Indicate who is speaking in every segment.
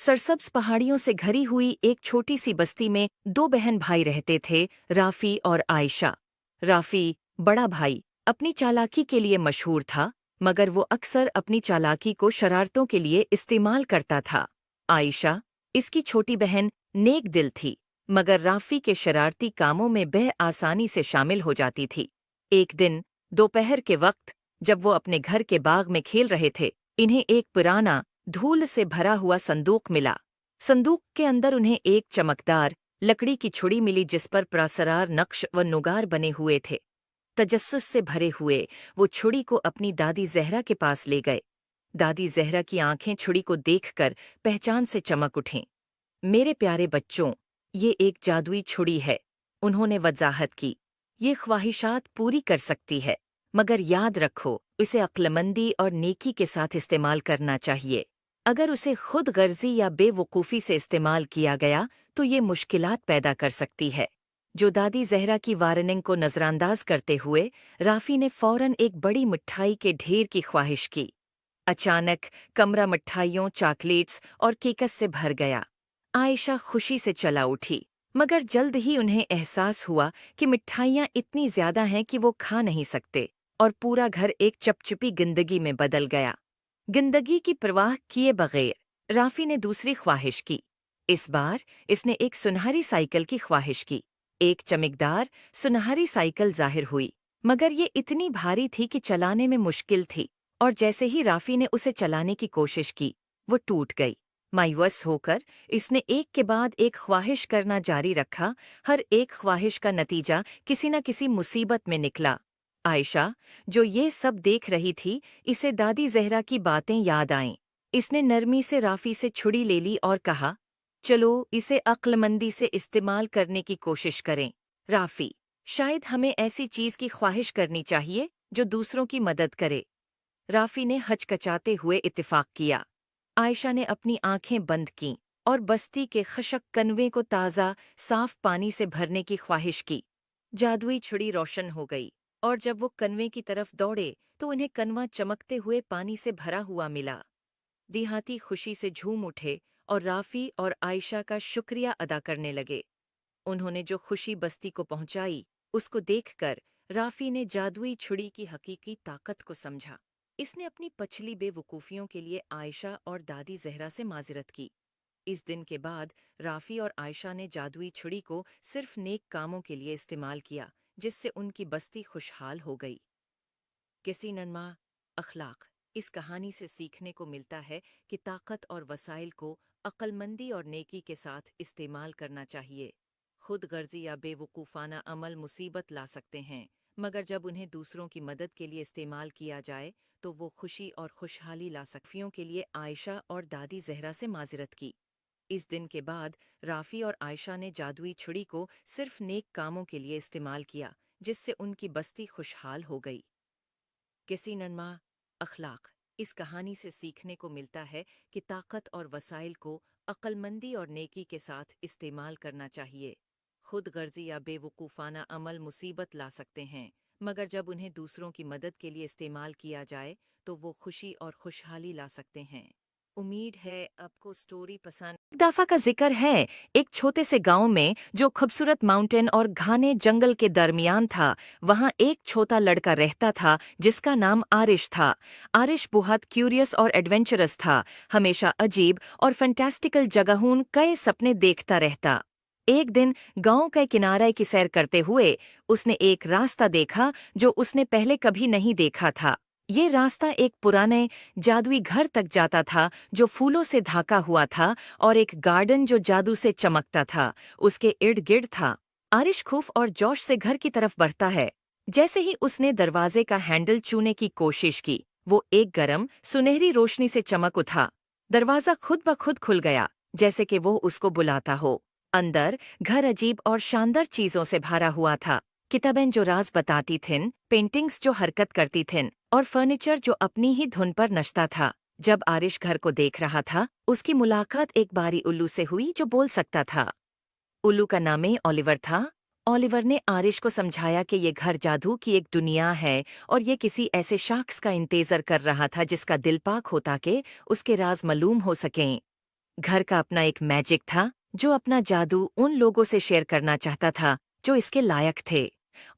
Speaker 1: सरसब्ज पहाड़ियों से घिरी हुई एक छोटी सी बस्ती में दो बहन भाई रहते थे, राफी और आयशा। राफी, बड़ा भाई, अपनी चालाकी के लिए मशहूर था, मगर वो अक्सर अपनी चालाकी को शरारतों के लिए इस्तेमाल करता था। आयशा, इसकी छोटी बहन, नेक दिल थी, मगर राफी के शरारती कामों में वह आसानी से शामिल हो जाती थी। एक दिन दोपहर के वक्त, जब वो अपने घर के बाग में खेल रहे थे, इन्हें एक पुराना, धूल से भरा हुआ संदूक मिला। संदूक के अंदर उन्हें एक चमकदार लकड़ी की छुड़ी मिली जिस पर प्रासरार नक्श व नुगार बने हुए थे। तजस्सुस से भरे हुए वो छुड़ी को अपनी दादी जहरा के पास ले गए। दादी जहरा की आंखें छुड़ी को देखकर पहचान से चमक उठीं। मेरे प्यारे बच्चों, ये एक जादुई छुड़ी है, उन्होंने वजाहत की। ये ख्वाहिशात पूरी कर सकती है, मगर याद रखो, इसे अक्लमंदी और नेकी के साथ इस्तेमाल करना चाहिए। अगर उसे खुद गर्जी या बेवकूफ़ी से इस्तेमाल किया गया तो ये मुश्किलात पैदा कर सकती है। जो दादी जहरा की वार्निंग को नज़रअंदाज करते हुए राफी ने फौरन एक बड़ी मिठाई के ढेर की ख्वाहिश की। अचानक कमरा मिठाइयों, चॉकलेट्स और केकस से भर गया। आयशा खुशी से चला उठी, मगर जल्द ही उन्हें एहसास हुआ कि मिठाइयाँ इतनी ज्यादा हैं कि वो खा नहीं सकते, और पूरा घर एक चपचपी जिंदगी में बदल गया। जिंदगी की परवाह किए बगैर राफी ने दूसरी ख्वाहिश की। इस बार इसने एक सुनहरी साइकिल की ख्वाहिश की। एक चमकदार सुनहरी साइकिल जाहिर हुई, मगर ये इतनी भारी थी कि चलाने में मुश्किल थी, और जैसे ही राफी ने उसे चलाने की कोशिश की, वो टूट गई। मायूस होकर इसने एक के बाद एक ख्वाहिश करना जारी रखा। हर एक ख्वाहिश का नतीजा किसी न किसी मुसीबत में निकला। आयशा, जो ये सब देख रही थी, इसे दादी जहरा की बातें याद आईं। इसने नरमी से राफी से छुड़ी ले ली और कहा, चलो इसे अक्लमंदी से इस्तेमाल करने की कोशिश करें। राफी, शायद हमें ऐसी चीज की ख्वाहिश करनी चाहिए जो दूसरों की मदद करे। राफी ने हचकचाते हुए इत्तेफाक किया। आयशा ने अपनी आंखें बंद कीं और बस्ती के खशक कनवे को ताज़ा, साफ पानी से भरने की ख्वाहिश की। जादुई छुड़ी रोशन हो गई, और जब वो कनवे की तरफ दौड़े तो उन्हें कनवा चमकते हुए पानी से भरा हुआ मिला। देहाती खुशी से झूम उठे और राफी और आयशा का शुक्रिया अदा करने लगे। उन्होंने जो खुशी बस्ती को पहुंचाई, उसको देखकर राफी ने जादुई छुड़ी की हकीकी ताकत को समझा। इसने अपनी पछली बेवकूफ़ियों के लिए आयशा और दादी जहरा से माजरत की। इस दिन के बाद राफी और आयशा ने जादुई छुड़ी को सिर्फ नेक कामों के लिए इस्तेमाल किया, जिससे उनकी बस्ती खुशहाल हो गई। किसी नन्मा अखलाक, इस कहानी से सीखने को मिलता है कि ताकत और वसाइल को अक्लमंदी और नेकी के साथ इस्तेमाल करना चाहिए। खुद गर्जी या बेवकूफ़ाना अमल मुसीबत ला सकते हैं, मगर जब उन्हें दूसरों की मदद के लिए इस्तेमाल किया जाए तो वो खुशी और खुशहाली ला सकफियों के लिए आयशा और दादी जहरा से माजरत की। इस दिन के बाद राफी और आयशा ने जादुई छुड़ी को सिर्फ नेक कामों के लिए इस्तेमाल किया, जिससे उनकी बस्ती खुशहाल हो गई। किसी नन्मा अखलाक, इस कहानी से सीखने को मिलता है कि ताकत और वसाइल को अक्लमंदी और नेकी के साथ इस्तेमाल करना चाहिए। खुद गर्जी या बेवकूफ़ाना अमल मुसीबत ला सकते हैं, मगर जब उन्हें दूसरों की मदद के लिए इस्तेमाल किया जाए तो वो खुशी और खुशहाली ला सकते हैं। उम्मीद है आपको स्टोरी पसंद। एक दफा का जिक्र है, एक छोटे से गांव में जो खूबसूरत माउंटेन और घने जंगल के दरमियान था। वहां एक छोटा लड़का रहता था जिसका नाम आरिश था। आरिश बहुत क्यूरियस और एडवेंचरस था, हमेशा अजीब और फैंटास्टिकल जगहों कई सपने देखता रहता। एक दिन गांव के किनारे की सैर करते हुए उसने एक रास्ता देखा जो उसने पहले कभी नहीं देखा था। ये रास्ता एक पुराने जादुई घर तक जाता था जो फूलों से ढका हुआ था, और एक गार्डन जो जादू से चमकता था उसके इर्द गिर्द था। आरिश खूफ और जोश से घर की तरफ बढ़ता है। जैसे ही उसने दरवाजे का हैंडल छूने की कोशिश की, वो एक गरम सुनहरी रोशनी से चमक उठा। दरवाजा खुद ब खुद खुल गया, जैसे कि वो उसको बुलाता हो। अंदर घर अजीब और शानदार चीजों से भरा हुआ था। किताबें जो राज बताती थीं, पेंटिंग्स जो हरकत करती थीं, और फर्नीचर जो अपनी ही धुन पर नचता था। जब आरिश घर को देख रहा था, उसकी मुलाकात एक बारी उल्लू से हुई जो बोल सकता था। उल्लू का नाम ओलिवर था। ओलिवर ने आरिश को समझाया कि ये घर जादू की एक दुनिया है, और ये किसी ऐसे शख्स का इंतजार कर रहा था जिसका दिल पाक होता कि उसके राज मालूम हो सकें। घर का अपना एक मैजिक था जो अपना जादू उन लोगों से शेयर करना चाहता था जो इसके लायक थे।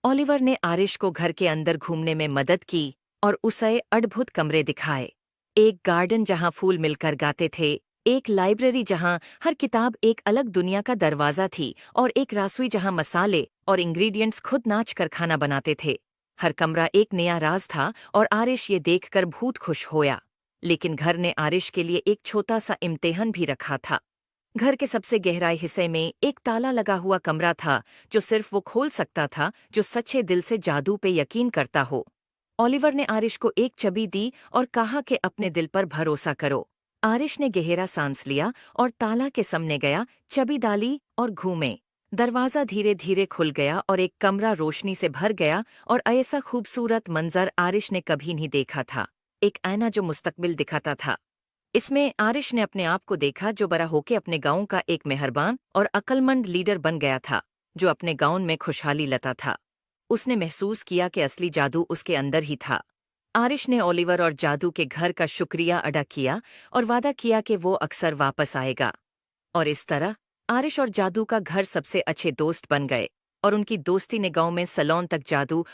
Speaker 1: ओलिवर ने आरिश को घर के अंदर घूमने में मदद की और उसे अद्भुत कमरे दिखाए। एक गार्डन जहां फूल मिलकर गाते थे, एक लाइब्रेरी जहां हर किताब एक अलग दुनिया का दरवाजा थी, और एक रसोई जहां मसाले और इंग्रेडिएंट्स खुद नाच कर खाना बनाते थे। हर कमरा एक नया राज था और आरिश ये देखकर बहुत खुश होया। लेकिन घर ने आरिश के लिए एक छोटा सा इम्तिहान भी रखा था। घर के सबसे गहराई हिस्से में एक ताला लगा हुआ कमरा था जो सिर्फ वो खोल सकता था जो सच्चे दिल से जादू पे यकीन करता हो। ओलिवर ने आरिश को एक चाबी दी और कहा कि अपने दिल पर भरोसा करो। आरिश ने गहरा सांस लिया और ताला के सामने गया, चाबी डाली और घूमे। दरवाजा धीरे धीरे खुल गया और एक कमरा रोशनी से भर गया, और ऐसा खूबसूरत मंजर आरिश ने कभी नहीं देखा था। एक आईना जो मुस्तकबिल दिखाता था। इसमें आरिश ने अपने आप को देखा जो बड़ा होके अपने गांव का एक मेहरबान और अक्लमंद लीडर बन गया था, जो अपने गांव में खुशहाली लाता था। उसने महसूस किया कि असली जादू उसके अंदर ही था। आरिश ने ओलिवर और जादू के घर का शुक्रिया अदा किया और वादा किया कि वो अक्सर वापस आएगा। और इस तरह आरिश और जादू का घर सबसे अच्छे दोस्त बन गए, और उनकी दोस्ती ने गांव में सलोन तक जादू और